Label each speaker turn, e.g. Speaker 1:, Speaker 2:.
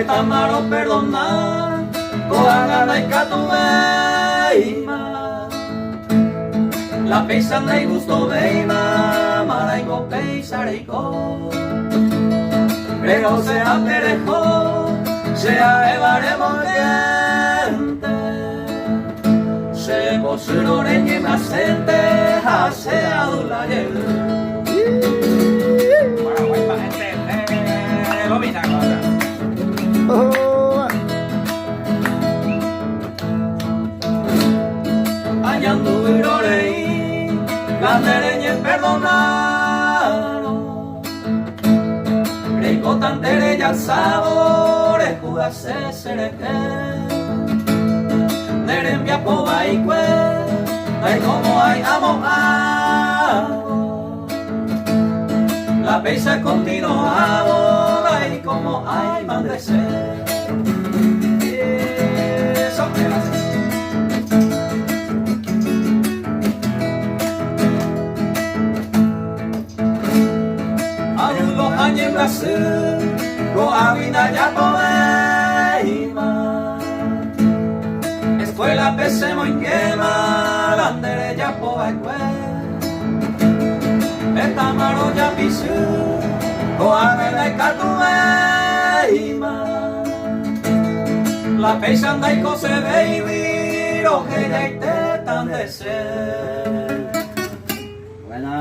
Speaker 1: Tamaro perdona, koagana ikatu behima. La peisan nahi guzto behima, maraiko peisareiko. Grego zea perejo, zea ebare morgente. Se posuroren emazente, hasea dula jel.
Speaker 2: Paraguay pa' gente, lo mismo ahora.
Speaker 1: Añandu irorei, gandereñez perdonaron. Greiko tantere ya sabore, jugase sereke. Neren biapo baikue, hay como hay amo amo. La peisa continuado, hay como hay mandese. Eso me hace. Aún los años en Brasil, cohabita ya poema. Escuela pesemo en quema, bandere ya pobaicue. Tamaro ya pisu, koagana ikatu behima. La peisan daiko se baby, roje ya ite tan de ser. Buena.